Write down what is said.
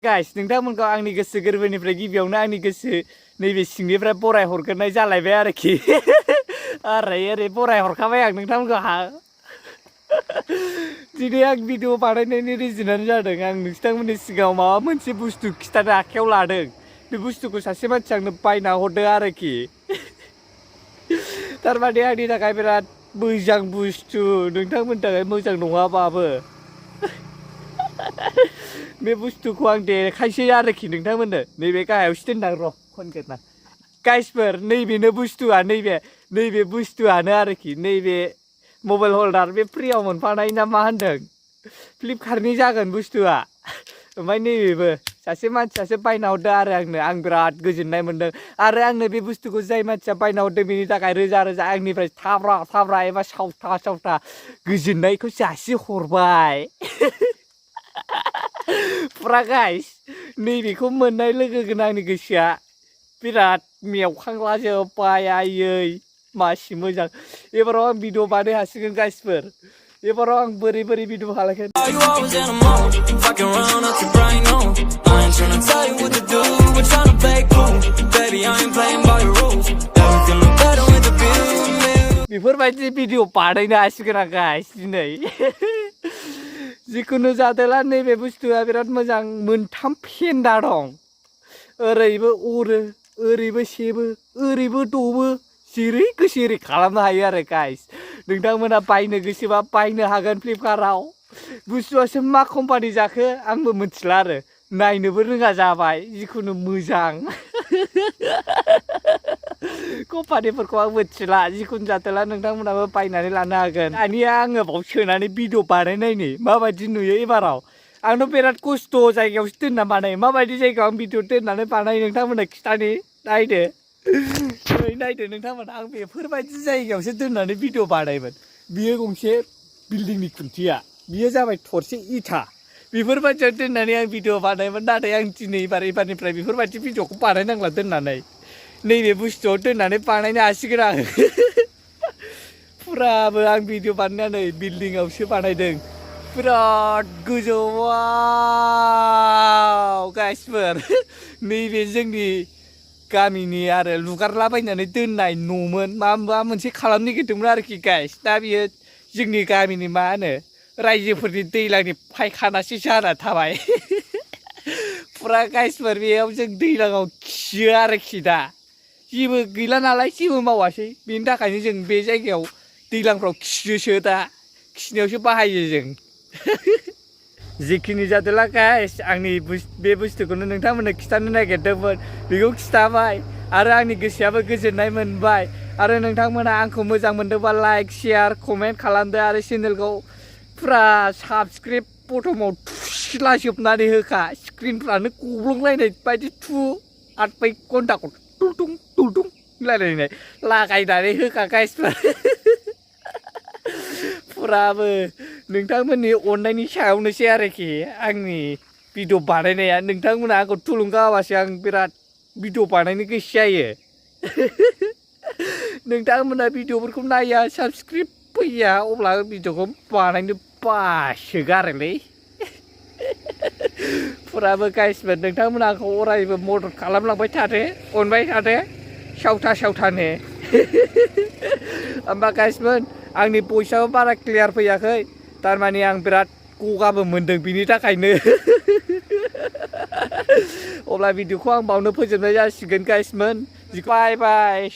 guys नोंथांमोनखौ आंनि गोसो गोरबोनिफ्राय गिबियावनो आंनि गोसो नैबे सिंनिफ्राय बराय हरग्रोनाय जालायबाय आरोखि ओरै बराय हरखाबाय आं नोंथांमोनखौ दिनै आं भिडिअ बानायनायनि रिजनानो जादों आं नोंथांमोननि सिगाङाव माबा मोनसे बुस्थु खिथानो आखायाव लादों बे बुस्थुखौ सासे मानसि आंनो बायना हरदों आरोखि थारमाने आंनि थाखाय बिराद मोजां बुस्थु नोंथांमोननि थाखाय मोजां नङाबाबो बे बुस्थुखौ आं देखायसै आरोखि नोंथांमोननो नैबे गाहायावसो दोनदां र' खनगोन आं गाइसफोर नैबेनो बुस्थुआ नैबे बुस्थुआनो आरोखि नैबे मबाइल हल्डार बे फ्रियाव मोनफानाय ना मा होनदों फ्लिपकार्टनि जागोन बुस्थुआ ओमफ्राय नैबेबो सासे मानसियासो बायना हरदों आरो आं बिराद गोजोननाय मोनदों आरो आंनो बे बुस्थुखौ जाय मानसिया बायना हरदों बेनि थाखाय रोजा रोजा आंनिफ्राय थाब्रा एबा सावथा गोजोननायखौ जासि हरबाय फुरा गाइस नैबेखौ मोननाय लोगोगोन आंनि गोसोआ बिराद मेवखांलाजोब्बाय आयै मासि मोजां एबाराव आं भिडिअ बानाय हासिगोन गाइसफोर एबाराव आं बोरै भिडिअ खालायगोन बेफोरबायदि भिडिअ बानायनो हासिगोन आं गाइस दिनै जिखुनु जादोला नैबे बुस्थुआ बिराद मोजां मोनथाम फेन्दा दं ओरैबो अरो ओरैबो सेबो ओरैबो दबो जेरै गोसो एरै खालामनो हायो आरो गाइस नोंथांमोना बायनो गोसोबा बायनो हागोन फ्लिपकार्टआव बुस्थुआसो मा कम्पानि जाखो आंबो मिथिला आरो नायनोबो रोङा जाबाय जिखुनु मोजां कम्पानिफोरखौ आं मिथिला जिखुनु जादोला नोंथांमोनाबो बायनानै लानो हागोन दानिया आङो बाव सोनानै भिडिअ बानायनायनि माबायदि नुयो एबाराव आंथ' बिराद खस्थ' जायगायावसो दोनना बानायो माबायदि जायगायाव आं भिडिअ दोननानै बानायो नोंथांमोना खिथानि नायदो नोंथांमोना आं बेफोरबायदि जायगायावसो दोननानै भिडिअ बानायमोन बियो गंसे बिल्डिंनि खुन्थिया बियो जाबाय थरसे इथा बेफोरबायदियाव दोननानै आं भिडिअ बानायमोन नाथाय आं दिनै एबारनिफ्राय बेफोरबायदि भिडिअखौ बानायनांला दोननानै नैबे बुस्थुआव दोननानै बानायनो हासिगोन आं फुराबो आं भिडिअ बानायनानै बिल्डिंआवसो बानायदों बिराद गोजौआव गाइसफोर नैबे जोंनि गामिनि आरो लुगारलाबायनानै दोननाय न'मोन माबा मोनसे खालामनो नागिरदोंमोन आरोखि गाइस दा बियो जोंनि गामिनि मा होनो रायजोफोरनि दैलांनि फायखानासो जाना थाबाय फुरा गाइसफोर बेयाव जों दैलाङाव खियो आरोखि दा जेबो गैला नालाय जेबो मावासै बेनि थाखायनो जों बे जायगायाव दैलांफ्राव खियोसो दा खिनायावसो बाहायो जों जिखिनि जादोला गाइस आंनि बे बुस्थुखौनो नोंथांमोननो खिथानो नागिरदोंमोन बेखौ खिथाबाय आरो आंनि गोसोआबो गोजोननाय मोनबाय आरो नोंथांमोना आंखौ मोजां मोनदोंबा लाइक शेयार कमेन्ट खालामदो आरो चेनेलखौ फुरा साबसक्राइब बटमाव थुसिलाजोबनानै होखा स्क्रिनफ्रानो गब्लंलायनाय बायदि आट 5 घन्टाखौ टुलटुं रायलायनाय लागायनानै होखा गाइसफोर फुराबो नोंथांमोननि अननायनि सायावनोसै आरोखि आंनि भिडिअ बानायनाया नोंथांमोना आंखौ थुलुंगा होबासो आं बिराद भिडिअ बानायनो गोसो जायो नोंथांमोना भिडिअफोरखौ नाया साबसक्राइब फैया अब्ला भिडिअखौ बानायनो बासोगारोलै फुराबो गाइसफोर नोंथांमोना आंखौ अरायबो मदद खालामलांबाय थादो अनबाय थादो सावथानो होमबा गाइसमोन आंनि भइसआबो बारा क्लियार फैयाखै थारमाने आं बिराद गगाबो मोनदों बिनि थाखायनो अब्ला भिडिअखौ आं बावनो फोजोबनाय जासिगोन गाइसमोन बाय बाय